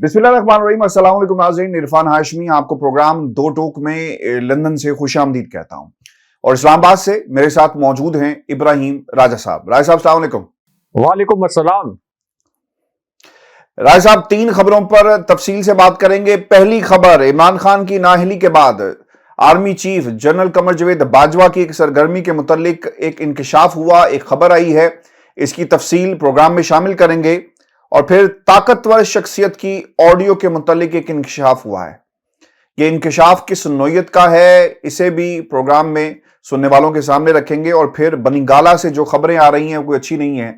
بسم اللہ الرحمن الرحیم۔ السلام علیکم ناظرین، عرفان ہاشمی آپ کو پروگرام دو ٹوک میں لندن سے خوش آمدید کہتا ہوں، اور اسلام آباد سے میرے ساتھ موجود ہیں ابراہیم راجہ صاحب۔ راجہ صاحب السلام علیکم۔ وعلیکم السلام۔ راجہ صاحب، تین خبروں پر تفصیل سے بات کریں گے۔ پہلی خبر، عمران خان کی نااہلی کے بعد army chief general Qamar Javed Bajwa کی ایک سرگرمی کے متعلق ایک انکشاف ہوا، ایک خبر آئی ہے، اس کی تفصیل پروگرام میں شامل کریں گے۔ اور پھر طاقتور شخصیت کی آڈیو کے متعلق ایک انکشاف ہوا ہے۔ یہ انکشاف کس نوعیت کا ہے، اسے بھی پروگرام میں سننے والوں کے سامنے رکھیں گے۔ اور پھر بنگالہ سے جو خبریں آ رہی ہیں وہ کوئی اچھی نہیں ہیں۔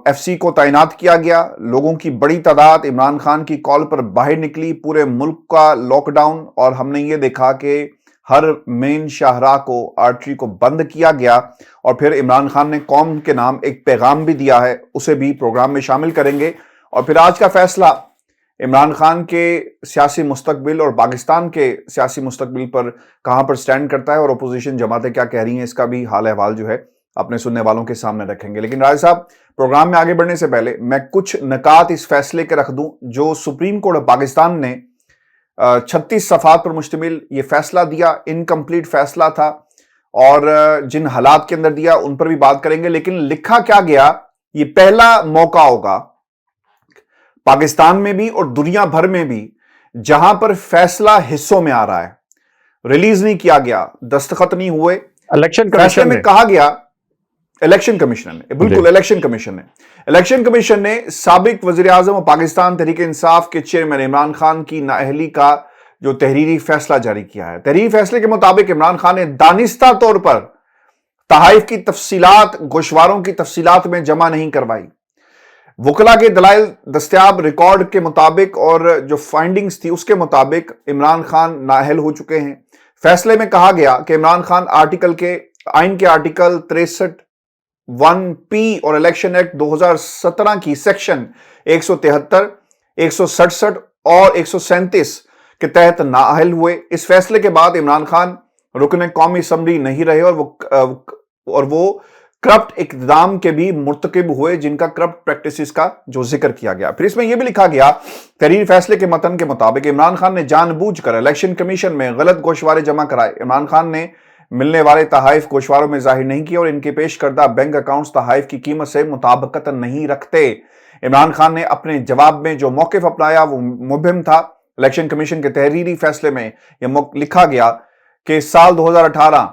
ایف سی کو تعینات کیا گیا، لوگوں کی بڑی تعداد عمران خان کی کال پر باہر نکلی، پورے ملک کا لاک ڈاؤن، اور ہم نے یہ دیکھا کہ ہر مین شاہراہ کو، آرٹری کو بند کیا گیا۔ اور پھر عمران خان نے قوم کے نام ایک پیغام بھی دیا ہے، اسے بھی پروگرام میں شامل کریں گے۔ اور پھر آج کا فیصلہ عمران خان کے سیاسی مستقبل اور پاکستان کے سیاسی مستقبل پر کہاں پر سٹینڈ کرتا ہے، اور اپوزیشن جماعتیں کیا کہہ رہی ہیں، اس کا بھی حال احوال جو ہے اپنے سننے والوں کے سامنے رکھیں گے۔ لیکن راجہ صاحب، پروگرام میں آگے بڑھنے سے پہلے میں کچھ نکات اس فیصلے کے رکھ دوں جو سپریم کورٹ پاکستان نے 36 صفحات پر مشتمل یہ فیصلہ دیا۔ انکمپلیٹ فیصلہ تھا، اور جن حالات کے اندر دیا ان پر بھی بات کریں گے۔ لیکن لکھا کیا گیا، یہ پہلا موقع ہوگا پاکستان میں بھی اور دنیا بھر میں بھی جہاں پر فیصلہ حصوں میں آ رہا ہے، ریلیز نہیں کیا گیا، دستخط نہیں ہوئے۔ الیکشن فیصلے کمیشن میں نے کہا گیا، الیکشن کمیشن نے، بالکل الیکشن کمیشن نے سابق وزیر اعظم اور پاکستان تحریک انصاف کے چیئرمین عمران خان کی نااہلی کا جو تحریری فیصلہ جاری کیا ہے۔ تحریری فیصلے کے مطابق عمران خان نے دانستہ طور پر تحائف کی تفصیلات گوشواروں کی تفصیلات میں جمع نہیں کروائی۔ وکلاء کے دلائل دستیاب ریکارڈ کے مطابق اور جو فائنڈنگز تھی اس کے مطابق عمران خان نااہل ہو چکے ہیں۔ فیصلے میں کہا گیا کہ عمران خان آئین کے آرٹیکل 63(1)P اور الیکشن ایکٹ 2017 کی سیکشن 173، 167 اور 137 کے تحت نااہل ہوئے۔ اس فیصلے کے بعد عمران خان رکن قومی اسمبلی نہیں رہے، اور وہ کرپٹ اقدام کے بھی مرتکب ہوئے، جن کا کرپٹ پریکٹسز کا جو ذکر کیا گیا۔ پھر اس میں یہ بھی لکھا گیا، تحریر فیصلے کے متن کے مطابق عمران خان نے جان بوجھ کر الیکشن کمیشن میں غلط گوشوارے جمع کرائے۔ عمران خان نے ملنے والے تحائف گوشواروں میں ظاہر نہیں کیے، اور ان کے پیش کردہ بینک اکاؤنٹس تحائف کی قیمت سے مطابقت نہیں رکھتے۔ عمران خان نے اپنے جواب میں جو موقف اپنایا وہ مبہم تھا۔ الیکشن کمیشن کے تحریری فیصلے میں یہ لکھا گیا کہ سال 2018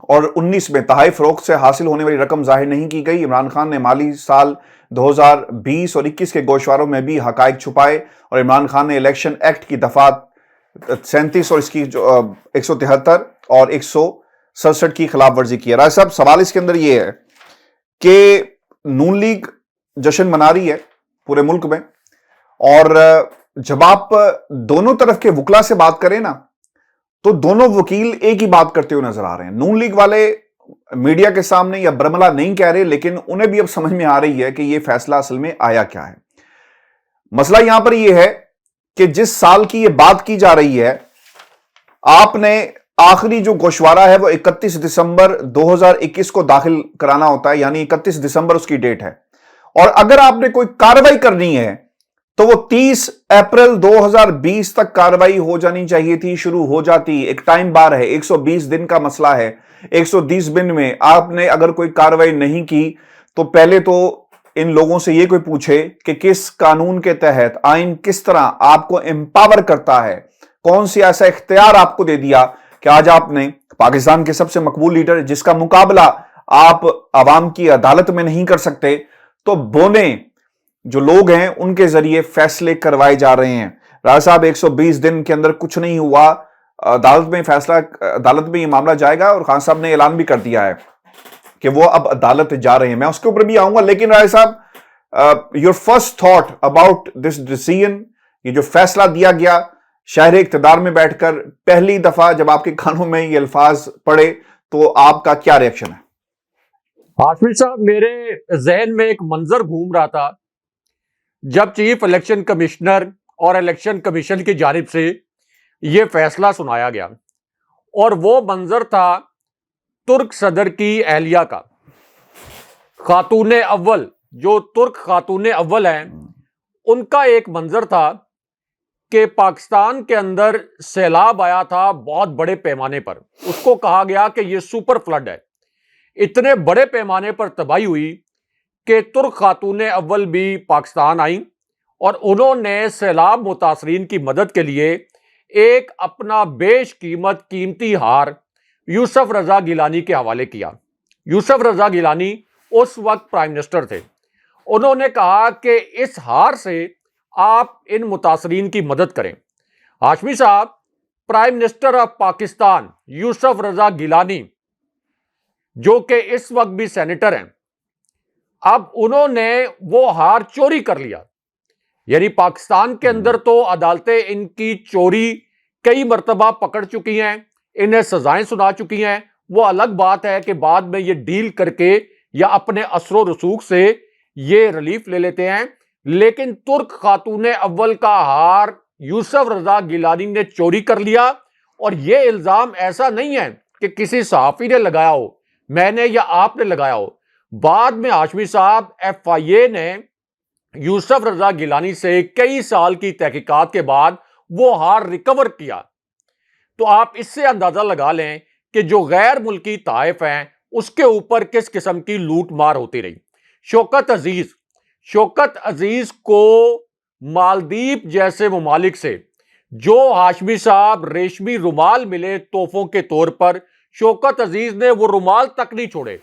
اور 19 میں تحائف فروخت سے حاصل ہونے والی رقم ظاہر نہیں کی گئی۔ عمران خان نے مالی سال 2020 اور 21 کے گوشواروں میں بھی حقائق چھپائے، اور عمران خان نے الیکشن ایکٹ کی دفعہ 37 اور اس کی 173 اور 167 کی خلاف ورزی کی ہے۔ راج صاحب، سوال اس کے اندر یہ ہے کہ نون لیگ جشن منا رہی ہے پورے ملک میں، اور جب آپ دونوں طرف کے وکلا سے بات کریں نا تو دونوں وکیل ایک ہی بات کرتے ہوئے نظر آ رہے ہیں۔ نون لیگ والے میڈیا کے سامنے یا برملا نہیں کہہ رہے، لیکن انہیں بھی اب سمجھ میں آ رہی ہے کہ یہ فیصلہ اصل میں آیا کیا ہے۔ مسئلہ یہاں پر یہ ہے کہ جس سال کی یہ بات کی جا رہی ہے، آپ نے آخری جو گوشوارہ ہے وہ 31 دسمبر 2021 کو داخل کرانا ہوتا ہے، یعنی 31 دسمبر اس کی ڈیٹ ہے۔ اور اگر آپ نے کوئی کارروائی کرنی ہے تو وہ 30 اپریل 2020 تک کارروائی ہو جانی چاہیے تھی، شروع ہو جاتی۔ ایک ٹائم بار ہے، 120 دن کا مسئلہ ہے۔ 120 دن میں آپ نے اگر کوئی کارروائی نہیں کی تو پہلے تو ان لوگوں سے یہ کوئی پوچھے کہ کس قانون کے تحت، آئین کس طرح آپ کو امپاور کرتا ہے، کون سی ایسا اختیار آپ کو دے دیا کہ آج آپ نے پاکستان کے سب سے مقبول لیڈر جس کا مقابلہ آپ عوام کی عدالت میں نہیں کر سکتے، تو بونے جو لوگ ہیں ان کے ذریعے فیصلے کروائے جا رہے ہیں۔ راج صاحب، 120 دن کے اندر کچھ نہیں ہوا، عدالت میں یہ معاملہ جائے گا، اور خان صاحب نے اعلان بھی کر دیا ہے کہ وہ اب عدالت جا رہے ہیں۔ میں اس کے اوپر بھی آؤں گا، لیکن راج صاحب، your first thought about this decision, یہ جو فیصلہ دیا گیا شہر اقتدار میں بیٹھ کر، پہلی دفعہ جب آپ کے کانوں میں یہ الفاظ پڑے تو آپ کا کیا ریئیکشن ہے؟ ہاشمی صاحب، میرے ذہن میں ایک منظر گھوم رہا تھا جب چیف الیکشن کمشنر اور الیکشن کمیشن کی جانب سے یہ فیصلہ سنایا گیا، اور وہ منظر تھا ترک صدر کی اہلیہ کا، خاتون اول، جو ترک خاتون اول ہیں، ان کا ایک منظر تھا کہ پاکستان کے اندر سیلاب آیا تھا بہت بڑے پیمانے پر. اس کو کہا گیا کہ یہ سپر فلڈ ہے. اتنے بڑے پیمانے پر تباہی ہوئی کہ ترک خاتون اول بھی پاکستان آئیں اور انہوں نے سیلاب متاثرین کی مدد کے لیے ایک اپنا بیش قیمت قیمتی ہار یوسف رضا گیلانی کے حوالے کیا. یوسف رضا گیلانی اس وقت پرائم منسٹر تھے. انہوں نے کہا کہ اس ہار سے آپ ان متاثرین کی مدد کریں. ہاشمی صاحب، پرائم منسٹر آف پاکستان یوسف رضا گیلانی جو کہ اس وقت بھی سینیٹر ہیں، اب انہوں نے وہ ہار چوری کر لیا. یعنی پاکستان کے اندر تو عدالتیں ان کی چوری کئی مرتبہ پکڑ چکی ہیں، انہیں سزائیں سنا چکی ہیں. وہ الگ بات ہے کہ بعد میں یہ ڈیل کر کے یا اپنے اثر و رسوخ سے یہ ریلیف لے لیتے ہیں. لیکن ترک خاتون اول کا ہار یوسف رضا گیلانی نے چوری کر لیا. اور یہ الزام ایسا نہیں ہے کہ کسی صحافی نے لگایا ہو، میں نے یا آپ نے لگایا ہو. بعد میں ہاشمی صاحب FIA نے یوسف رضا گیلانی سے کئی سال کی تحقیقات کے بعد وہ ہار ریکور کیا. تو آپ اس سے اندازہ لگا لیں کہ جو غیر ملکی طائف ہیں اس کے اوپر کس قسم کی لوٹ مار ہوتی رہی. شوکت عزیز کو مالدیپ جیسے ممالک سے جو ہاشمی صاحب ریشمی رومال ملے تحفوں کے طور پر، شوکت عزیز نے وہ رومال تک نہیں چھوڑے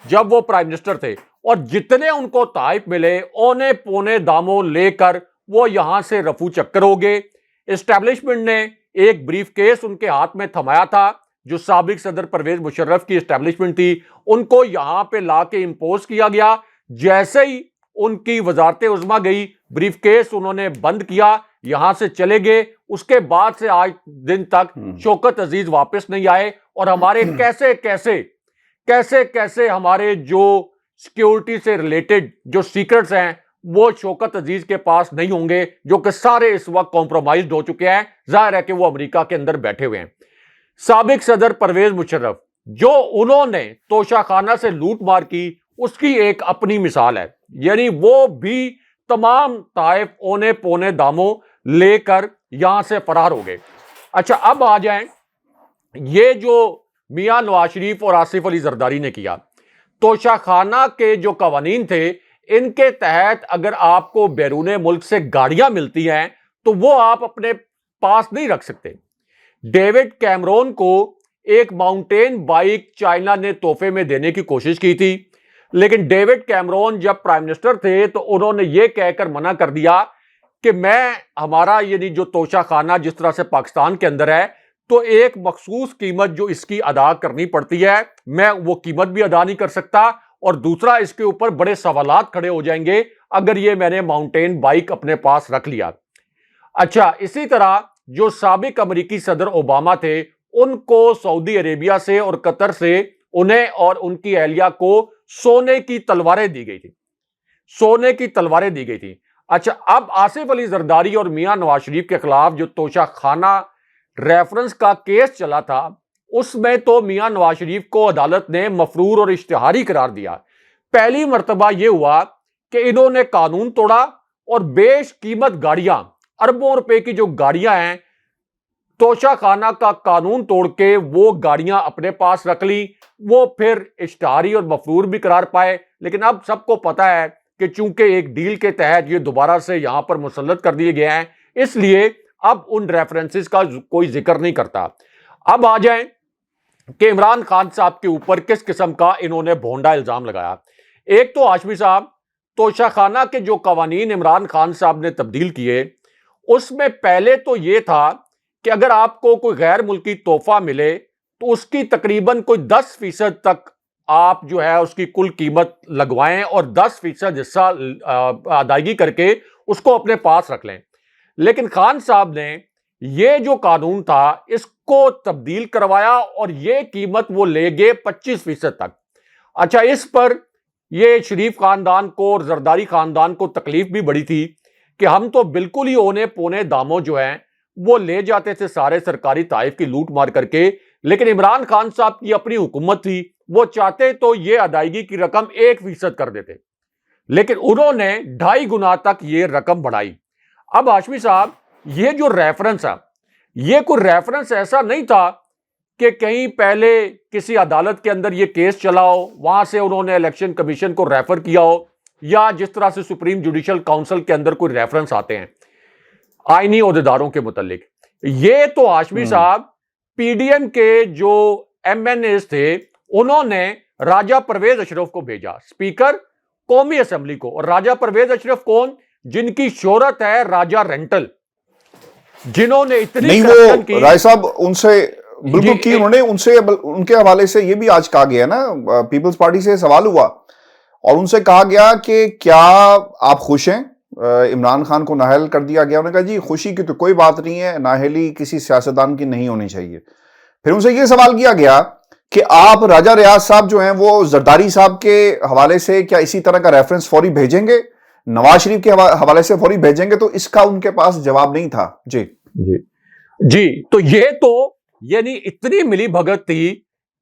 جب وہ پرائم منسٹر تھے. اور جتنے ان کو طائف ملے اونے پونے داموں لے کر وہ یہاں سے رفو چکر ہو گئے. اسٹیبلشمنٹ نے ایک بریف کیس ان کے ہاتھ میں تھمایا تھا جو سابق صدر پرویز مشرف کی اسٹیبلشمنٹ تھی، ان کو یہاں پہ لا کے امپوز کیا گیا. جیسے ہی ان کی وزارت عظمیٰ گئی، بریف کیس انہوں نے بند کیا، یہاں سے چلے گئے. اس کے بعد سے آج دن تک شوکت عزیز واپس نہیں آئے. اور ہمارے کیسے کیسے ہمارے جو سیکیورٹی سے ریلیٹڈ جو سیکرٹس ہیں وہ شوکت عزیز کے پاس نہیں ہوں گے، جو کہ سارے اس وقت کمپرومائزڈ ہو چکے ہیں. ظاہر ہے کہ وہ امریکہ کے اندر بیٹھے ہوئے ہیں. سابق صدر پرویز مشرف جو انہوں نے توشہ خانہ سے لوٹ مار کی، اس کی ایک اپنی مثال ہے. یعنی وہ بھی تمام طائف اونے پونے داموں لے کر یہاں سے فرار ہو گئے. اچھا، اب آ جائیں یہ جو میاں نواز شریف اور آصف علی زرداری نے کیا. توشہ خانہ کے جو قوانین تھے ان کے تحت اگر آپ کو بیرون ملک سے گاڑیاں ملتی ہیں تو وہ آپ اپنے پاس نہیں رکھ سکتے. ڈیوڈ کیمرون کو ایک ماؤنٹین بائک چائنا نے تحفے میں دینے کی کوشش کی تھی، لیکن ڈیوڈ کیمرون جب پرائم منسٹر تھے تو انہوں نے یہ کہہ کر منع کر دیا کہ ہمارا یعنی جو توشہ خانہ جس طرح سے پاکستان کے اندر ہے تو ایک مخصوص قیمت جو اس کی ادا کرنی پڑتی ہے، میں وہ قیمت بھی ادا نہیں کر سکتا. اور دوسرا اس کے اوپر بڑے سوالات کھڑے ہو جائیں گے اگر یہ میں نے ماؤنٹین بائک اپنے پاس رکھ لیا. اچھا، اسی طرح جو سابق امریکی صدر اوباما تھے ان کو سعودی عربیہ سے اور قطر سے انہیں اور ان کی اہلیہ کو سونے کی تلواریں دی گئی تھی. اچھا، اب آصف علی زرداری اور میاں نواز شریف کے خلاف جو توشہ خانہ ریفرنس کا کیس چلا تھا اس میں تو میاں نواز شریف کو عدالت نے مفرور اور اشتہاری قرار دیا. پہلی مرتبہ یہ ہوا کہ انہوں نے قانون توڑا اور بیش قیمت گاڑیاں، اربوں روپے کی جو گاڑیاں ہیں، توشہ خانہ کا قانون توڑ کے وہ گاڑیاں اپنے پاس رکھ لی. وہ پھر اشتہاری اور مفرور بھی قرار پائے. لیکن اب سب کو پتا ہے کہ چونکہ ایک ڈیل کے تحت یہ دوبارہ سے یہاں پر مسلط کر دیے گئے ہیں، اس لیے اب ان ریفرنسز کا کوئی ذکر نہیں کرتا. اب آ جائیں کہ عمران خان صاحب کے اوپر کس قسم کا انہوں نے بھونڈا الزام لگایا. ایک تو ہاشمی صاحب، توشہ خانہ کے جو قوانین عمران خان صاحب نے تبدیل کیے اس میں پہلے تو یہ تھا کہ اگر آپ کو کوئی غیر ملکی تحفہ ملے تو اس کی تقریباً کوئی 10% تک آپ جو ہے اس کی کل قیمت لگوائیں اور 10% حصہ ادائیگی کر کے اس کو اپنے پاس رکھ لیں. لیکن خان صاحب نے یہ جو قانون تھا اس کو تبدیل کروایا اور یہ قیمت وہ لے گئے 25% تک. اچھا، اس پر یہ شریف خاندان کو اور زرداری خاندان کو تکلیف بھی بڑی تھی کہ ہم تو بالکل ہی اونے پونے داموں جو ہیں وہ لے جاتے تھے سارے سرکاری طائف کی لوٹ مار کر کے. لیکن عمران خان صاحب کی اپنی حکومت تھی، وہ چاہتے تو یہ ادائیگی کی رقم 1% کر دیتے. لیکن انہوں نے 2.5 گنا تک یہ رقم بڑھائی. اب ہاشمی صاحب یہ جو ریفرنس ہے یہ کوئی ریفرنس ایسا نہیں تھا کہ کہیں پہلے کسی عدالت کے اندر یہ کیس چلا ہو, وہاں سے انہوں نے الیکشن کمیشن کو ریفر کیا ہو, یا جس طرح سے سپریم جوڈیشل کاؤنسل کے اندر کوئی ریفرنس آتے ہیں آئینی عہدیداروں کے متعلق. یہ تو ہاشمی صاحب پی ڈی ایم کے جو ایم این ایز تھے انہوں نے راجہ پرویز اشرف کو بھیجا, اسپیکر قومی اسمبلی کو. اور راجہ پرویز اشرف کون؟ جن کی شہرت ہے راجہ رینٹل, جنہوں نے اتنی نہیں, کرپشن کی. وہ رائے صاحب ان سے بالکل کی انہوں نے, ان سے ان کے حوالے سے یہ بھی آج کہا گیا نا, پیپلز پارٹی سے سوال ہوا اور ان سے کہا گیا کہ کیا آپ خوش ہیں عمران خان کو نااہل کر دیا گیا. انہوں نے کہا جی خوشی کی تو کوئی بات نہیں ہے, نااہلی کسی سیاستدان کی نہیں ہونی چاہیے. پھر ان سے یہ سوال کیا گیا کہ آپ راجہ ریاض صاحب جو ہیں وہ زرداری صاحب کے حوالے سے کیا اسی طرح کا ریفرنس فوری بھیجیں گے, نواز شریف کے حوالے سے فوری بھیجیں گے؟ تو اس کا ان کے پاس جواب نہیں تھا. جی تو یہ تو یعنی اتنی ملی بھگت تھی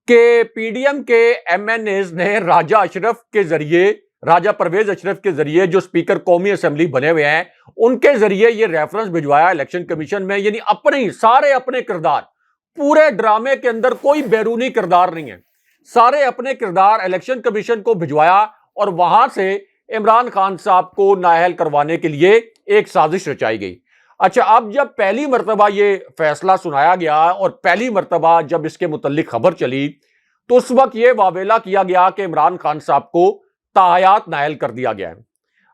کہ پی ڈی ایم کے ایم این ایز نے راجہ اشرف کے ذریعے, راجہ پرویز اشرف کے ذریعے جو اسپیکر قومی اسمبلی بنے ہوئے ہیں ان کے ذریعے یہ ریفرنس بھجوایا الیکشن کمیشن میں. یعنی سارے اپنے کردار, پورے ڈرامے کے اندر کوئی بیرونی کردار نہیں ہے, سارے اپنے کردار الیکشن کمیشن کو بھجوایا اور وہاں سے عمران خان صاحب کو نااہل کروانے کے لیے ایک سازش رچائی گئی. اچھا, اب جب پہلی مرتبہ یہ فیصلہ سنایا گیا اور پہلی مرتبہ جب اس کے متعلق خبر چلی تو اس وقت یہ واویلا کیا گیا کہ عمران خان صاحب کو تاحیات نااہل کر دیا گیا ہے.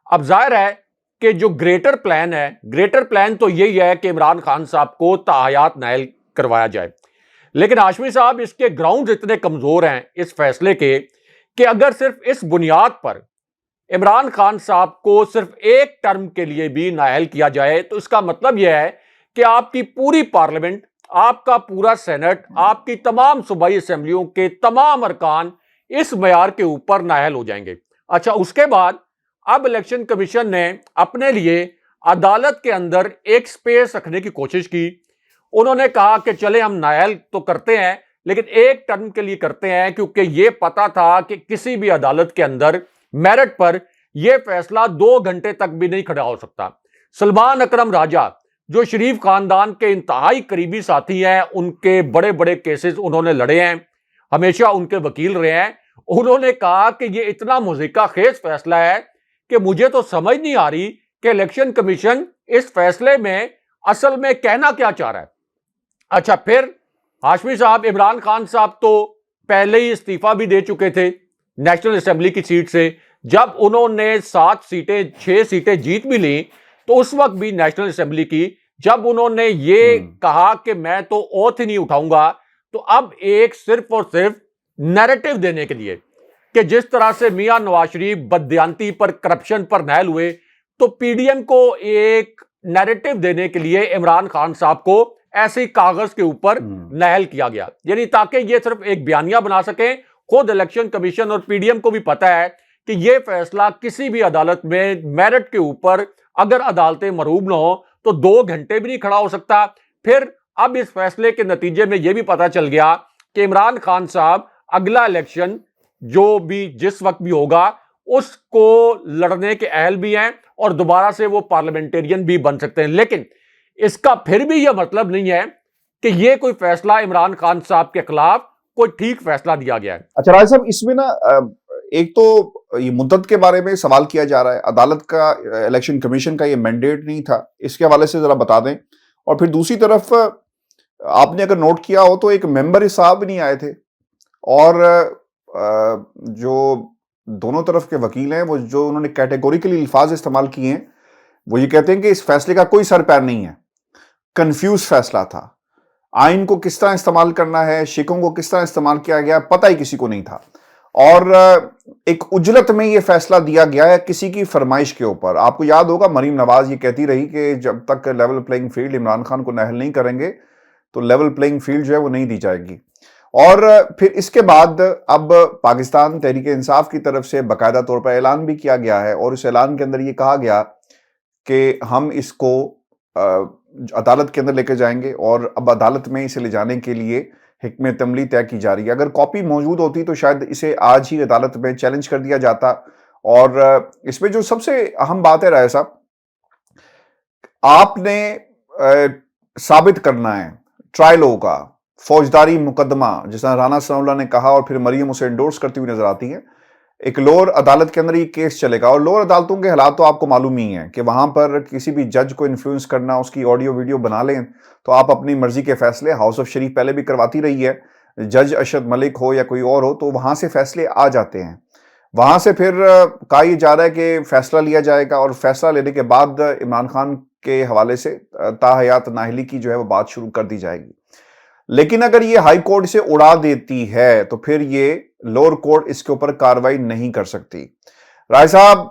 اب ظاہر ہے کہ جو گریٹر پلان ہے, گریٹر پلان تو یہی ہے کہ عمران خان صاحب کو تاحیات نااہل کروایا جائے. لیکن ہاشمی صاحب اس کے گراؤنڈز اتنے کمزور ہیں اس فیصلے کے کہ اگر صرف اس بنیاد پر عمران خان صاحب کو صرف ایک ٹرم کے لیے بھی نااہل کیا جائے تو اس کا مطلب یہ ہے کہ آپ کی پوری پارلیمنٹ, آپ کا پورا سینٹ, آپ کی تمام صوبائی اسمبلیوں کے تمام ارکان اس معیار کے اوپر نااہل ہو جائیں گے. اچھا, اس کے بعد اب الیکشن کمیشن نے اپنے لیے عدالت کے اندر ایک سپیس رکھنے کی کوشش کی. انہوں نے کہا کہ چلے ہم نااہل تو کرتے ہیں لیکن ایک ٹرم کے لیے کرتے ہیں, کیونکہ یہ پتا تھا کہ کسی بھی عدالت کے اندر میرٹ پر یہ فیصلہ 2 گھنٹے تک بھی نہیں کھڑا ہو سکتا. سلمان اکرم راجہ جو شریف خاندان کے انتہائی قریبی ساتھی ہیں, ان کے بڑے بڑے کیسز انہوں نے لڑے ہیں, ہمیشہ ان کے وکیل رہے ہیں, انہوں نے کہا کہ یہ اتنا مضحکہ خیز فیصلہ ہے کہ مجھے تو سمجھ نہیں آ رہی کہ الیکشن کمیشن اس فیصلے میں اصل میں کہنا کیا چاہ رہا ہے. اچھا, پھر ہاشمی صاحب عمران خان صاحب تو پہلے ہی استعفیٰ بھی دے چکے تھے نیشنل اسمبلی کی سیٹ سے. جب انہوں نے 6 سیٹیں جیت بھی لیں تو اس وقت بھی نیشنل اسمبلی کی, جب انہوں نے یہ کہا کہ میں تو اوتھ ہی نہیں اٹھاؤں گا, تو اب ایک صرف اور صرف نیریٹو دینے کے لیے کہ جس طرح سے میاں نواز شریف بددیانتی پر, کرپشن پر نااہل ہوئے, تو پی ڈی ایم کو ایک نیریٹو دینے کے لیے عمران خان صاحب کو ایسے کاغذ کے اوپر نااہل کیا گیا, یعنی تاکہ یہ صرف ایک بیانیہ بنا سکیں. خود الیکشن کمیشن اور پی ڈی ایم کو بھی پتا ہے کہ یہ فیصلہ کسی بھی عدالت میں میرٹ کے اوپر اگر عدالتیں مرعوب نہ ہو تو 2 گھنٹے بھی نہیں کھڑا ہو سکتا. پھر اب اس فیصلے کے نتیجے میں یہ بھی پتا چل گیا کہ عمران خان صاحب اگلا الیکشن جو بھی جس وقت بھی ہوگا اس کو لڑنے کے اہل بھی ہیں اور دوبارہ سے وہ پارلیمنٹرین بھی بن سکتے ہیں. لیکن اس کا پھر بھی یہ مطلب نہیں ہے کہ یہ کوئی فیصلہ عمران خان صاحب کے خلاف کوئی ٹھیک فیصلہ دیا گیا ہے. اچھا راج صاحب, اس میں نا ایک تو یہ مدت کے بارے میں سوال کیا جا رہا ہے, عدالت کا, الیکشن کمیشن کا یہ مینڈیٹ نہیں تھا, اس کے حوالے سے ذرا بتا دیں. اور پھر دوسری طرف آپ نے اگر نوٹ کیا ہو تو ایک ممبر صاحب نہیں آئے تھے, اور جو دونوں طرف کے وکیل ہیں وہ جو انہوں نے کیٹیگوریکلی الفاظ استعمال کیے ہیں وہ یہ کہتے ہیں کہ اس فیصلے کا کوئی سر پیر نہیں ہے, کنفیوز فیصلہ تھا, آئین کو کس طرح استعمال کرنا ہے, شکوں کو کس طرح استعمال کیا گیا پتہ ہی کسی کو نہیں تھا, اور ایک اجلت میں یہ فیصلہ دیا گیا ہے کسی کی فرمائش کے اوپر. آپ کو یاد ہوگا مریم نواز یہ کہتی رہی کہ جب تک level playing field Imran Khan کو نااہل نہیں کریں گے تو لیول پلینگ فیلڈ جو ہے وہ نہیں دی جائے گی. اور پھر اس کے بعد اب پاکستان تحریک انصاف کی طرف سے باقاعدہ طور پر اعلان بھی کیا گیا ہے, اور اس اعلان کے اندر یہ کہا گیا کہ ہم اس کو عدالت کے اندر لے کے جائیں گے, اور اب عدالت میں اسے لے جانے کے لیے حکمت عملی طے کی جا رہی ہے. اگر کاپی موجود ہوتی تو شاید اسے آج ہی عدالت میں چیلنج کر دیا جاتا اور اس میں جو سب سے اہم بات ہے رائے صاحب، آپ نے ثابت کرنا ہے ٹرائل ہوگا، فوجداری مقدمہ، جس طرح رانا ثناء اللہ نے کہا اور پھر مریم اسے انڈورس کرتی ہوئی نظر آتی ہیں، ایک لوور عدالت کے اندر یہ کیس چلے گا. اور لوور عدالتوں کے حالات تو آپ کو معلوم ہی ہیں کہ وہاں پر کسی بھی جج کو انفلوئنس کرنا، اس کی آڈیو ویڈیو بنا لیں تو آپ اپنی مرضی کے فیصلے، ہاؤس آف شریف پہلے بھی کرواتی رہی ہے، جج ارشد ملک ہو یا کوئی اور ہو، تو وہاں سے فیصلے آ جاتے ہیں. وہاں سے پھر کہا یہ جا رہا ہے کہ فیصلہ لیا جائے گا، اور فیصلہ لینے کے بعد عمران خان کے حوالے سے تاحیات نااہلی کی جو ہے وہ بات شروع کر دی جائے گی. لیکن اگر یہ ہائی کورٹ اسے اڑا دیتی ہے تو پھر یہ لوور کورٹ اس کے اوپر کاروائی نہیں کر سکتی. رائے صاحب،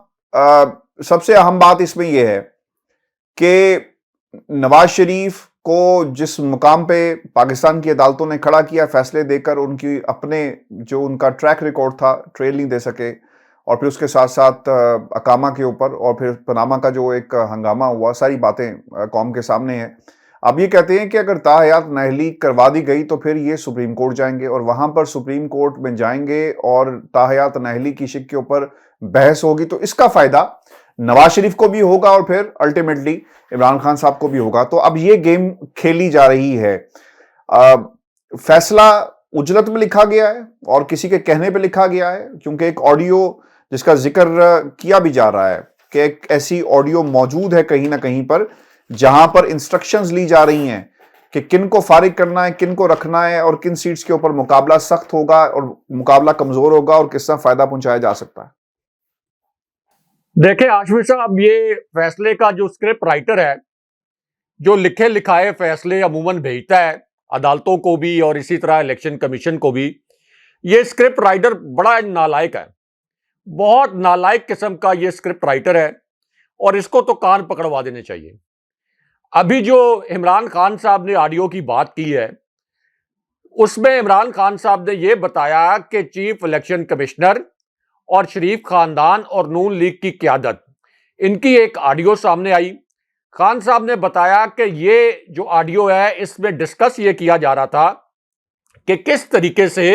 سب سے اہم بات اس میں یہ ہے کہ نواز شریف کو جس مقام پہ پاکستان کی عدالتوں نے کھڑا کیا فیصلے دے کر، ان کی اپنے جو ان کا ٹریک ریکارڈ تھا ٹریل نہیں دے سکے، اور پھر اس کے ساتھ ساتھ اقامہ کے اوپر، اور پھر پاناما کا جو ایک ہنگامہ ہوا، ساری باتیں قوم کے سامنے ہیں. اب یہ کہتے ہیں کہ اگر تاحیات نااہلی کروا دی گئی تو پھر یہ سپریم کورٹ جائیں گے، اور وہاں پر سپریم کورٹ میں جائیں گے اور تاحیات نااہلی کی شک کے اوپر بحث ہوگی، تو اس کا فائدہ نواز شریف کو بھی ہوگا اور پھر الٹیمیٹلی عمران خان صاحب کو بھی ہوگا. تو اب یہ گیم کھیلی جا رہی ہے. فیصلہ اجلت میں لکھا گیا ہے اور کسی کے کہنے پہ لکھا گیا ہے، کیونکہ ایک آڈیو جس کا ذکر کیا بھی جا رہا ہے کہ ایک ایسی آڈیو موجود ہے کہیں نہ کہیں پر جہاں پر انسٹرکشنز لی جا رہی ہیں کہ کن کو فارغ کرنا ہے، کن کو رکھنا ہے، اور کن سیٹس کے اوپر مقابلہ سخت ہوگا اور مقابلہ کمزور ہوگا اور کس طرح فائدہ پہنچایا جا سکتا ہے. دیکھیں ہاشمی صاحب، یہ فیصلے کا جو اسکرپٹ رائٹر ہے، جو لکھے لکھائے فیصلے عموماً بھیجتا ہے عدالتوں کو بھی اور اسی طرح الیکشن کمیشن کو بھی، یہ اسکرپٹ رائٹر بڑا نالائق ہے، بہت نالائق قسم کا یہ اسکرپٹ رائٹر ہے، اور اس کو تو کان پکڑوا دینے چاہیے. ابھی جو عمران خان صاحب نے آڈیو کی بات کی ہے، اس میں عمران خان صاحب نے یہ بتایا کہ چیف الیکشن کمشنر اور شریف خاندان اور نون لیگ کی قیادت، ان کی ایک آڈیو سامنے آئی. خان صاحب نے بتایا کہ یہ جو آڈیو ہے اس میں ڈسکس یہ کیا جا رہا تھا کہ کس طریقے سے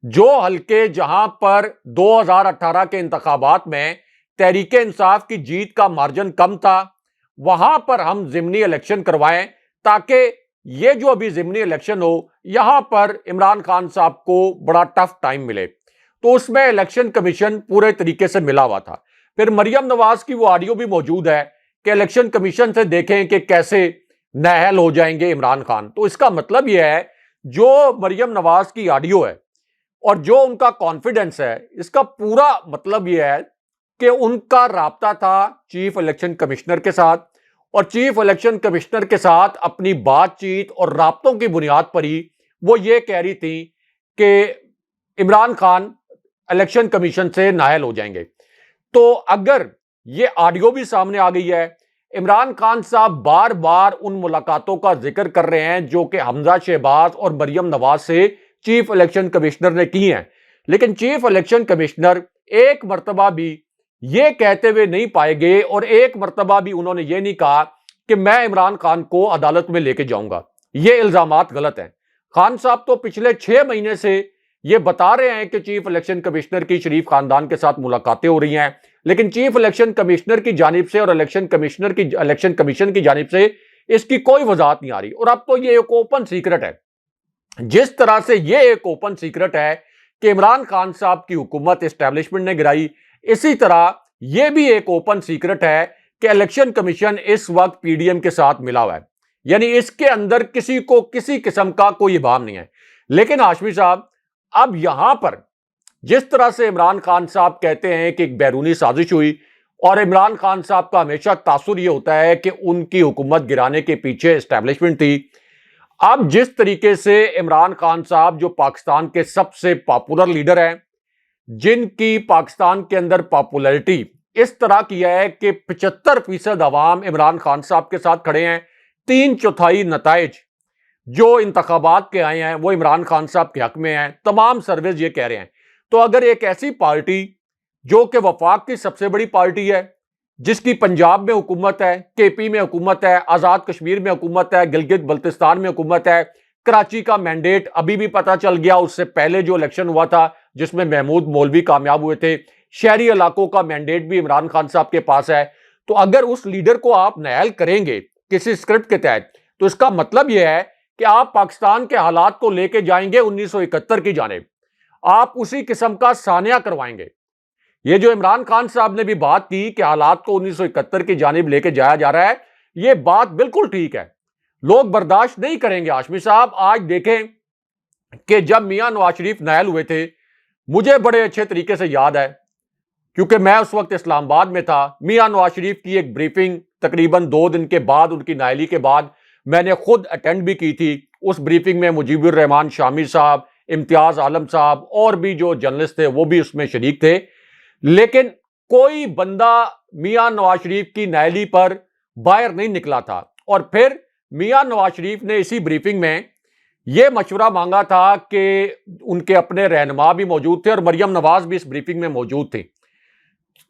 جو حلقے جہاں پر 2018 کے انتخابات میں تحریک انصاف کی جیت کا مارجن کم تھا، وہاں پر ہم ضمنی الیکشن کروائیں تاکہ یہ جو ابھی ضمنی الیکشن ہو یہاں پر عمران خان صاحب کو بڑا ٹف ٹائم ملے. تو اس میں الیکشن کمیشن پورے طریقے سے ملا ہوا تھا. پھر مریم نواز کی وہ آڈیو بھی موجود ہے کہ الیکشن کمیشن سے دیکھیں کہ کیسے نااہل ہو جائیں گے عمران خان. تو اس کا مطلب یہ ہے جو مریم نواز کی آڈیو ہے اور جو ان کا کانفیڈنس ہے، اس کا پورا مطلب یہ ہے کہ ان کا رابطہ تھا چیف الیکشن کمشنر کے ساتھ، اور چیف الیکشن کمشنر کے ساتھ اپنی بات چیت اور رابطوں کی بنیاد پر ہی وہ یہ کہہ رہی تھی کہ عمران خان الیکشن کمیشن سے نااہل ہو جائیں گے. تو اگر یہ آڈیو بھی سامنے آ گئی ہے، عمران خان صاحب بار بار ان ملاقاتوں کا ذکر کر رہے ہیں جو کہ حمزہ شہباز اور مریم نواز سے چیف الیکشن کمشنر نے کی ہیں، لیکن چیف الیکشن کمشنر ایک مرتبہ بھی یہ کہتے ہوئے نہیں پائے گئے اور ایک مرتبہ بھی انہوں نے یہ نہیں کہا کہ میں عمران خان کو عدالت میں لے کے جاؤں گا. یہ الزامات غلط ہیں. خان صاحب تو پچھلے 6 مہینے سے یہ بتا رہے ہیں کہ چیف الیکشن کمشنر کی شریف خاندان کے ساتھ ملاقاتیں ہو رہی ہیں، لیکن چیف الیکشن کمشنر کی جانب سے اور الیکشن کمیشن کی جانب سے اس کی کوئی وضاحت نہیں آ رہی. اور اب تو یہ ایک اوپن سیکرٹ ہے. جس طرح سے یہ ایک اوپن سیکرٹ ہے کہ عمران خان صاحب کی حکومت اسٹیبلشمنٹ نے گرائی، اسی طرح یہ بھی ایک اوپن سیکرٹ ہے کہ الیکشن کمیشن اس وقت پی ڈی ایم کے ساتھ ملا ہوا ہے، یعنی اس کے اندر کسی کو کسی قسم کا کوئی ابہام نہیں ہے. لیکن ہاشمی صاحب، اب یہاں پر جس طرح سے عمران خان صاحب کہتے ہیں کہ ایک بیرونی سازش ہوئی، اور عمران خان صاحب کا ہمیشہ تاثر یہ ہوتا ہے کہ ان کی حکومت گرانے کے پیچھے اسٹیبلشمنٹ تھی. اب جس طریقے سے عمران خان صاحب جو پاکستان کے سب سے پاپولر لیڈر ہیں، جن کی پاکستان کے اندر پاپولیرٹی اس طرح کی ہے کہ 75% عوام عمران خان صاحب کے ساتھ کھڑے ہیں، 3/4 نتائج جو انتخابات کے آئے ہیں وہ عمران خان صاحب کے حق میں ہیں، تمام سرویز یہ کہہ رہے ہیں. تو اگر ایک ایسی پارٹی جو کہ وفاق کی سب سے بڑی پارٹی ہے، جس کی پنجاب میں حکومت ہے، کے پی میں حکومت ہے، آزاد کشمیر میں حکومت ہے، گلگت بلتستان میں حکومت ہے، کراچی کا مینڈیٹ ابھی بھی پتہ چل گیا، اس سے پہلے جو الیکشن ہوا تھا جس میں محمود مولوی کامیاب ہوئے تھے، شہری علاقوں کا مینڈیٹ بھی عمران خان صاحب کے پاس ہے. تو اگر اس لیڈر کو آپ نائل کریں گے کسی اسکرپٹ کے تحت تو اس کا مطلب یہ ہے کہ آپ پاکستان کے حالات کو لے کے جائیں گے 1971 کی جانب. آپ اسی قسم کا سانحہ کروائیں گے. یہ جو عمران خان صاحب نے بھی بات کی کہ حالات کو 1971 کی جانب لے کے جایا جا رہا ہے, یہ بات بالکل ٹھیک ہے. لوگ برداشت نہیں کریں گے. ہاشمی صاحب آج دیکھیں کہ جب میاں نواز شریف نائل ہوئے تھے, مجھے بڑے اچھے طریقے سے یاد ہے کیونکہ میں اس وقت اسلام آباد میں تھا. میاں نواز شریف کی ایک بریفنگ تقریباً 2 دن کے بعد, ان کی نائلی کے بعد میں نے خود اٹینڈ بھی کی تھی. اس بریفنگ میں مجیب الرحمان شامی صاحب, امتیاز عالم صاحب اور بھی جو جرنلسٹ تھے وہ بھی اس میں شریک تھے. لیکن کوئی بندہ میاں نواز شریف کی نائلی پر باہر نہیں نکلا تھا. اور پھر میاں نواز شریف نے اسی بریفنگ میں یہ مشورہ مانگا تھا کہ ان کے اپنے رہنما بھی موجود تھے اور مریم نواز بھی اس بریفنگ میں موجود تھے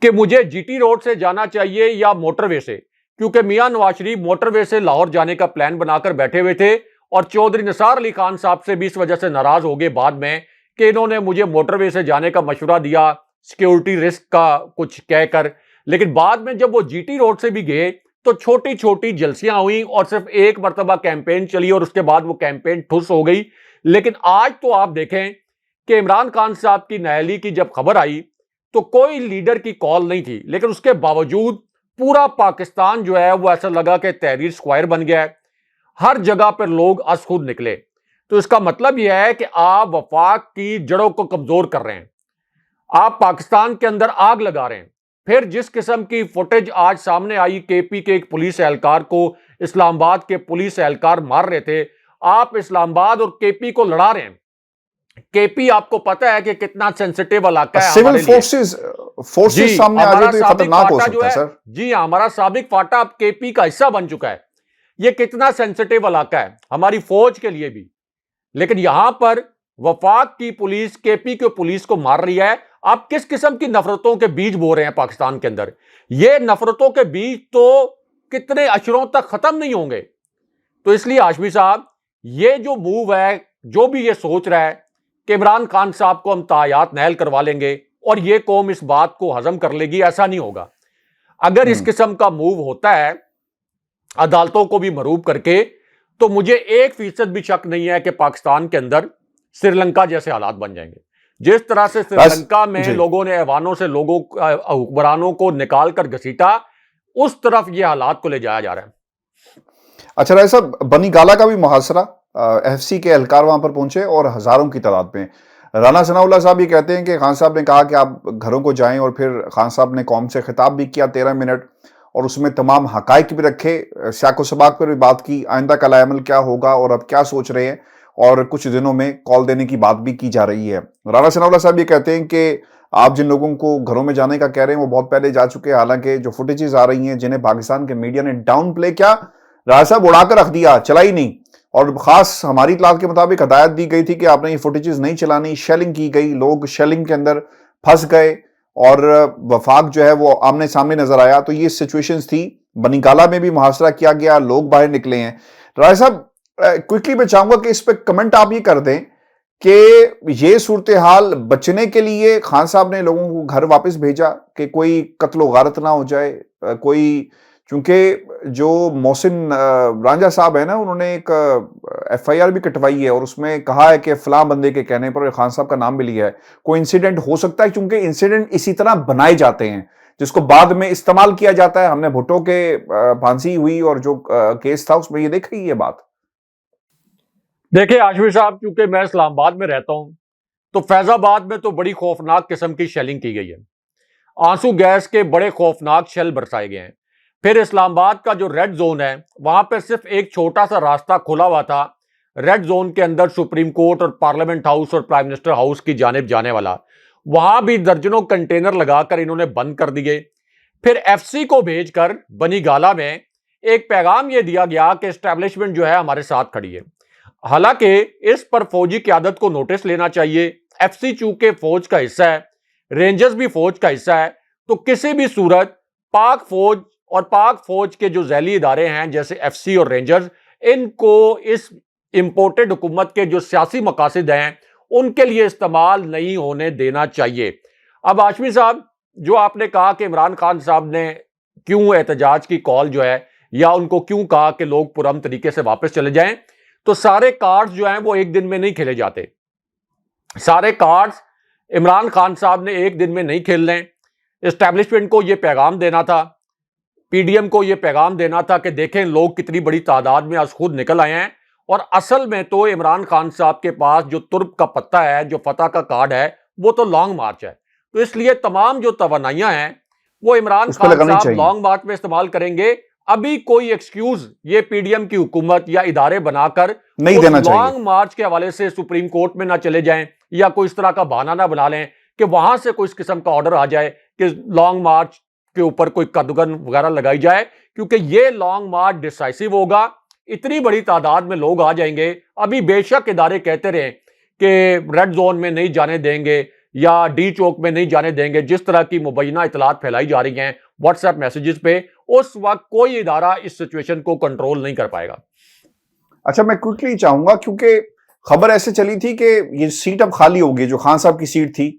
کہ مجھے جی ٹی روڈ سے جانا چاہیے یا موٹر وے سے, کیونکہ میاں نواز شریف موٹر وے سے لاہور جانے کا پلان بنا کر بیٹھے ہوئے تھے اور چودھری نثار علی خان صاحب سے بھی اس وجہ سے ناراض ہو گئے بعد میں کہ انہوں نے مجھے موٹر وے سے جانے کا مشورہ دیا سیکیورٹی رسک کا کچھ کہہ کر. لیکن بعد میں جب وہ جی ٹی روڈ سے بھی گئے تو چھوٹی چھوٹی جلسیاں ہوئیں اور صرف ایک مرتبہ کیمپین چلی اور اس کے بعد وہ کیمپین ٹھس ہو گئی. لیکن آج تو آپ دیکھیں کہ عمران خان صاحب کی نائلی کی جب خبر آئی تو کوئی لیڈر کی کال نہیں تھی, لیکن اس کے باوجود پورا پاکستان جو ہے وہ ایسا لگا کہ تحریر اسکوائر بن گیا ہے. ہر جگہ پر لوگ از خود نکلے. تو اس کا مطلب یہ ہے کہ آپ وفاق کی جڑوں کو کمزور کر رہے ہیں, آپ پاکستان کے اندر آگ لگا رہے ہیں. پھر جس قسم کی فوٹیج آج سامنے آئی کے پی کے ایک پولیس اہلکار کو اسلام آباد کے پولیس اہلکار مار رہے تھے, آپ اسلام آباد اور کے پی کو لڑا رہے ہیں. کے پی آپ کو پتا ہے کہ کتنا سینسٹیو علاقہ ہے سول ہمارے لیے. فورسز سامنے آ جائے تو یہ خطرناک ہو سکتا ہے سر. جی ہاں, ہمارا سابق فاٹا اب کے پی کا حصہ بن چکا ہے. یہ کتنا سینسٹیو علاقہ ہے ہماری فوج کے لیے بھی. لیکن یہاں پر وفاق کی پولیس کے پی کے پولیس کو مار رہی ہے. آپ کس قسم کی نفرتوں کے بیج بو رہے ہیں پاکستان کے اندر. یہ نفرتوں کے بیج تو کتنے اشروں تک ختم نہیں ہوں گے. تو اس لیے ہاشمی صاحب یہ جو موو ہے, جو بھی یہ سوچ رہا ہے کہ عمران خان صاحب کو ہم تایات نائل کروا لیں گے اور یہ قوم اس بات کو ہضم کر لے گی, ایسا نہیں ہوگا. اگر اس قسم کا موو ہوتا ہے عدالتوں کو بھی مروب کر کے, تو مجھے 1% بھی شک نہیں ہے کہ پاکستان کے اندر سری لنکا جیسے حالات بن جائیں گے. جس طرح سے سری لنکا میں لوگوں نے ایوانوں سے لوگوں حکمرانوں کو نکال کر گھسیٹا, اس طرف یہ حالات کو لے جایا جا رہا ہے. اچھا رائے صاحب, بنی گالا کا بھی محاصرہ, ایف سی کے اہلکار وہاں پر پہنچے اور ہزاروں کی تعداد میں. رانا ثناء اللہ صاحب یہ کہتے ہیں کہ خان صاحب نے کہا کہ آپ گھروں کو جائیں, اور پھر خان صاحب نے قوم سے خطاب بھی کیا 13 منٹ, اور اس میں تمام حقائق بھی رکھے, سیاق و سباق پر بھی بات کی, آئندہ کا عمل کیا ہوگا اور اب کیا سوچ رہے ہیں, اور کچھ دنوں میں کال دینے کی بات بھی کی جا رہی ہے. رانا ثناء اللہ صاحب یہ کہتے ہیں کہ آپ جن لوگوں کو گھروں میں جانے کا کہہ رہے ہیں وہ بہت پہلے جا چکے ہیں, حالانکہ جو فوٹیجز آ رہی ہیں جنہیں پاکستان کے میڈیا نے ڈاؤن پلے کیا, رانا صاحب اڑا کر رکھ دیا, چلا ہی نہیں. اور خاص ہماری اطلاعات کے مطابق ہدایت دی گئی تھی کہ آپ نے یہ فوٹیجز نہیں چلانی, شیلنگ کی گئی, لوگ شیلنگ کے اندر پھنس گئے اور وفاق جو ہے وہ آمنے سامنے نظر آیا. تو یہ سچویشنز تھی. بنی گالا میں بھی محاصرہ کیا گیا, لوگ باہر نکلے ہیں. رانا صاحب کوئکلی میں چاہوں گا کہ اس پہ کمنٹ آپ یہ کر دیں کہ یہ صورتحال بچنے کے لیے خان صاحب نے لوگوں کو گھر واپس بھیجا کہ کوئی قتل و غارت نہ ہو جائے, کوئی, چونکہ جو محسن رانجھا صاحب ہے نا, انہوں نے ایک ایف آئی آر بھی کٹوائی ہے اور اس میں کہا ہے کہ فلاں بندے کے کہنے پر خان صاحب کا نام بھی لیا ہے. کوئی انسیڈنٹ ہو سکتا ہے, کیونکہ انسیڈنٹ اسی طرح بنائے جاتے ہیں جس کو بعد میں استعمال کیا جاتا ہے. ہم نے بھٹو کے پھانسی ہوئی اور جو کیس تھا اس میں یہ دیکھ رہی ہے بات. دیکھیں ہاشمی صاحب, کیونکہ میں اسلام آباد میں رہتا ہوں تو فیض آباد میں تو بڑی خوفناک قسم کی شیلنگ کی گئی ہے. آنسو گیس کے بڑے خوفناک شیل برسائے گئے ہیں. پھر اسلام آباد کا جو ریڈ زون ہے وہاں پہ صرف ایک چھوٹا سا راستہ کھلا ہوا تھا ریڈ زون کے اندر, سپریم کورٹ اور پارلیمنٹ ہاؤس اور پرائم منسٹر ہاؤس کی جانب جانے والا, وہاں بھی درجنوں کنٹینر لگا کر انہوں نے بند کر دیے. پھر ایف سی کو بھیج کر بنی گالا میں ایک پیغام یہ دیا گیا کہ اسٹیبلشمنٹ جو ہے ہمارے ساتھ کھڑی ہے. حالانکہ اس پر فوجی قیادت کو نوٹس لینا چاہیے. ایف سی چونکہ فوج کا حصہ ہے, رینجرز بھی فوج کا حصہ ہے, تو کسی بھی صورت پاک فوج اور پاک فوج کے جو ذیلی ادارے ہیں جیسے ایف سی اور رینجرز, ان کو اس امپورٹڈ حکومت کے جو سیاسی مقاصد ہیں ان کے لیے استعمال نہیں ہونے دینا چاہیے. اب ہاشمی صاحب جو آپ نے کہا کہ عمران خان صاحب نے کیوں احتجاج کی کال جو ہے یا ان کو کیوں کہا کہ لوگ پرامن طریقے سے واپس چلے جائیں، تو سارے کارڈز جو ہیں وہ ایک دن میں نہیں کھیلے جاتے. سارے کارڈز عمران خان صاحب نے ایک دن میں نہیں کھیلنے. اسٹیبلشمنٹ کو یہ پیغام دینا تھا، پی ڈی ایم کو یہ پیغام دینا تھا کہ دیکھیں لوگ کتنی بڑی تعداد میں از خود نکل آئے ہیں، اور اصل میں تو عمران خان صاحب کے پاس جو ترک کا پتہ ہے، جو فتح کا کارڈ ہے، وہ تو لانگ مارچ ہے. تو اس لیے تمام جو توانائیاں ہیں وہ عمران اس پہ خان لگانی صاحب چاہیے. لانگ مارچ میں استعمال کریں گے. ابھی کوئی ایکسکیوز یہ پی ڈی ایم کی حکومت یا ادارے بنا کر نہیں دینا چاہیے. لانگ مارچ کے حوالے سے سپریم کورٹ میں نہ چلے جائیں یا کوئی اس طرح کا بہانہ نہ بنا لیں کہ وہاں سے کوئی اس قسم کا آرڈر آ جائے کہ لانگ مارچ کے اوپر کوئی قدغن وغیرہ لگائی جائے، کیونکہ یہ لانگ مارچ ڈیسائسو ہوگا. اتنی بڑی تعداد میں لوگ آ جائیں گے. ابھی بے شک ادارے کہتے رہیں کہ ریڈ زون میں نہیں جانے دیں گے یا ڈی چوک میں نہیں جانے دیں گے، جس طرح کی مبینہ اطلاعات پھیلائی جا رہی ہیں واٹس ایپ میسیجز پہ، اس وقت کوئی ادارہ اس سچویشن کو کنٹرول نہیں کر پائے گا. اچھا میں کوئکلی چاہوں گا، کیونکہ خبر ایسے چلی تھی کہ یہ سیٹ اب خالی ہوگی، جو خان صاحب کی سیٹ تھی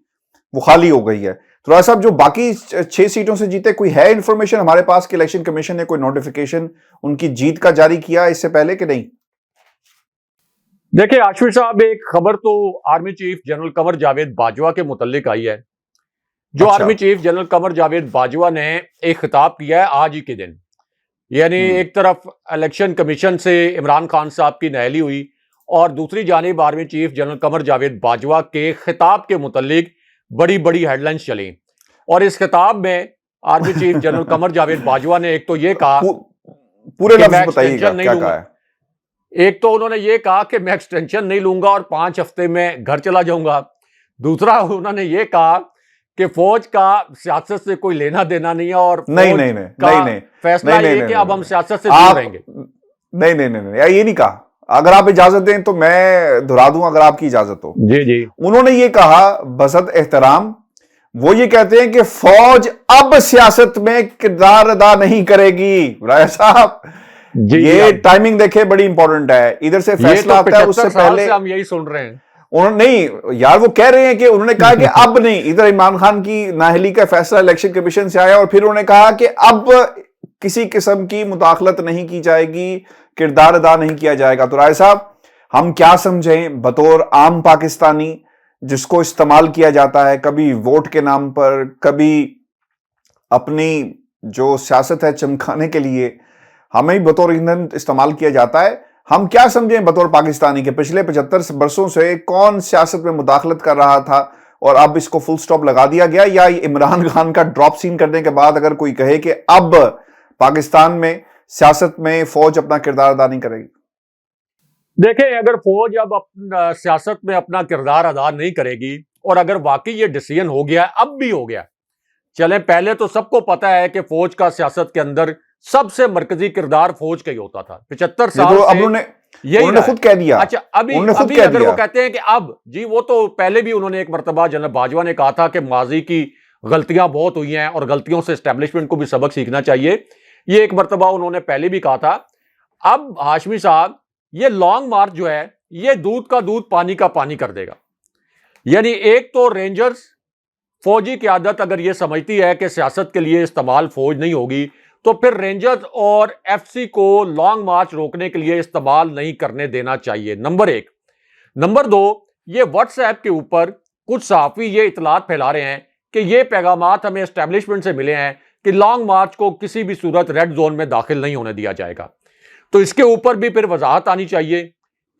وہ خالی ہو گئی ہے. تو راجہ صاحب جو باقی 6 سیٹوں سے جیتے، کوئی ہے انفارمیشن ہمارے پاس کہ الیکشن کمیشن نے کوئی نوٹیفیکیشن ان کی جیت کا جاری کیا اس سے پہلے کہ نہیں؟ دیکھیں آشفی صاحب، ایک خبر تو army chief general Qamar Javed Bajwa کے متعلق آئی ہے. جو اچھا. Army chief general Qamar Javed Bajwa نے ایک خطاب کیا ہے آج ہی کے دن. یعنی ایک طرف الیکشن کمیشن سے عمران خان صاحب کی نااہلی ہوئی، اور دوسری جانب army chief general Qamar Javed Bajwa کے خطاب کے متعلق بڑی بڑی ہیڈ لائنز چلیں. اور اس خطاب میں army chief general Qamar Javed Bajwa نے ایک تو یہ کہا، پورے کہ لفظ میں بتائیے گا ایکسٹینشن نہیں کیا لوں کہا گا. ہے. ایک تو انہوں نے یہ کہا کہ میں ایکسٹینشن نہیں لوں گا اور 5 ہفتے میں گھر چلا جاؤں گا. دوسرا انہوں نے یہ کہا کہ فوج کا سیاست سے کوئی لینا دینا نہیں ہے، اور فوج کا فیصلہ یہ کہ اب ہم سیاست سے دور رہیں گے. نہیں یہ نہیں کہا. اگر آپ اجازت دیں تو میں دہرا دوں اگر آپ کی اجازت ہو. جی انہوں نے یہ کہا بسط احترام، وہ یہ کہتے ہیں کہ فوج اب سیاست میں کردار ادا نہیں کرے گی. راجہ صاحب یہ ٹائمنگ دیکھیں بڑی امپورٹنٹ ہے. ادھر سے فیصلہ آتا ہے، اس سے پہلے ہم یہی سن رہے ہیں. نہیں یار، وہ کہہ رہے ہیں کہ انہوں نے کہا کہ اب نہیں. ادھر عمران خان کی نااہلی کا فیصلہ الیکشن کمیشن سے آیا، اور پھر انہوں نے کہا کہ اب کسی قسم کی مداخلت نہیں کی جائے گی، کردار ادا نہیں کیا جائے گا. تو رائے صاحب ہم کیا سمجھیں بطور عام پاکستانی جس کو استعمال کیا جاتا ہے کبھی ووٹ کے نام پر، کبھی اپنی جو سیاست ہے چمکانے کے لیے ہمیں بطور ایندھن استعمال کیا جاتا ہے، ہم کیا سمجھیں بطور پاکستانی کے پچھلے 75 برسوں سے کون سیاست میں مداخلت کر رہا تھا اور اب اس کو فل سٹاپ لگا دیا گیا، یا عمران خان کا ڈراپ سین کرنے کے بعد اگر کوئی کہے کہ اب پاکستان میں سیاست میں فوج اپنا کردار ادا نہیں کرے گی؟ دیکھیں اگر فوج اب سیاست میں اپنا کردار ادا نہیں کرے گی، اور اگر واقعی یہ ڈیسیژن ہو گیا، اب بھی ہو گیا، چلیں پہلے تو سب کو پتا ہے کہ فوج کا سیاست کے اندر سب سے مرکزی کردار فوج کا ہی ہوتا تھا 75 سال سے. انہوں نے خود کہہ دیا. اچھا ابھی اگر وہ کہتے ہیں کہ اب جی، وہ تو پہلے بھی انہوں نے ایک مرتبہ جنرل باجوہ نے کہا تھا کہ ماضی کی غلطیاں بہت ہوئی ہیں اور غلطیوں سے اسٹیبلشمنٹ کو بھی سبق سیکھنا چاہیے. یہ ایک مرتبہ انہوں نے پہلے بھی کہا تھا. اب ہاشمی صاحب یہ لانگ مارچ جو ہے یہ دودھ کا دودھ پانی کا پانی کر دے گا. یعنی ایک تو رینجرز فوجی قیادت اگر یہ سمجھتی ہے کہ سیاست کے لیے استعمال فوج نہیں ہوگی، تو پھر رینجرز اور ایف سی کو لانگ مارچ روکنے کے لیے استعمال نہیں کرنے دینا چاہیے، نمبر 1. نمبر 2، یہ واٹس ایپ کے اوپر کچھ صحافی یہ اطلاعات پھیلا رہے ہیں کہ یہ پیغامات ہمیں اسٹیبلشمنٹ سے ملے ہیں کہ لانگ مارچ کو کسی بھی صورت ریڈ زون میں داخل نہیں ہونے دیا جائے گا. تو اس کے اوپر بھی پھر وضاحت آنی چاہیے،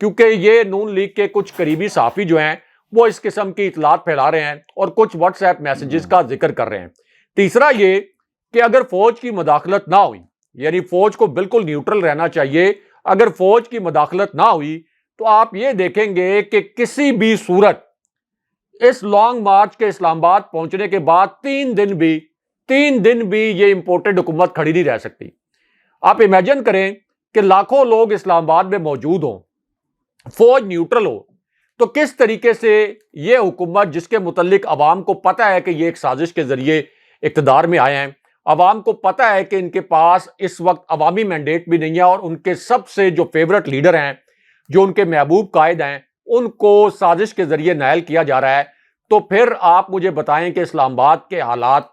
کیونکہ یہ نون لیگ کے کچھ قریبی صحافی جو ہیں وہ اس قسم کی اطلاعات پھیلا رہے ہیں اور کچھ واٹس ایپ میسیجز کا ذکر کر رہے ہیں. تیسرا یہ کہ اگر فوج کی مداخلت نہ ہوئی، یعنی فوج کو بالکل نیوٹرل رہنا چاہیے، اگر فوج کی مداخلت نہ ہوئی تو آپ یہ دیکھیں گے کہ کسی بھی صورت اس لانگ مارچ کے اسلام آباد پہنچنے کے بعد 3 دن بھی یہ امپورٹڈ حکومت کھڑی نہیں رہ سکتی. آپ امیجن کریں کہ لاکھوں لوگ اسلام آباد میں موجود ہوں، فوج نیوٹرل ہو، تو کس طریقے سے یہ حکومت جس کے متعلق عوام کو پتہ ہے کہ یہ ایک سازش کے ذریعے اقتدار میں آئے ہیں، عوام کو پتہ ہے کہ ان کے پاس اس وقت عوامی مینڈیٹ بھی نہیں ہے اور ان کے سب سے جو فیورٹ لیڈر ہیں، جو ان کے محبوب قائد ہیں، ان کو سازش کے ذریعے نائل کیا جا رہا ہے، تو پھر آپ مجھے بتائیں کہ اسلام آباد کے حالات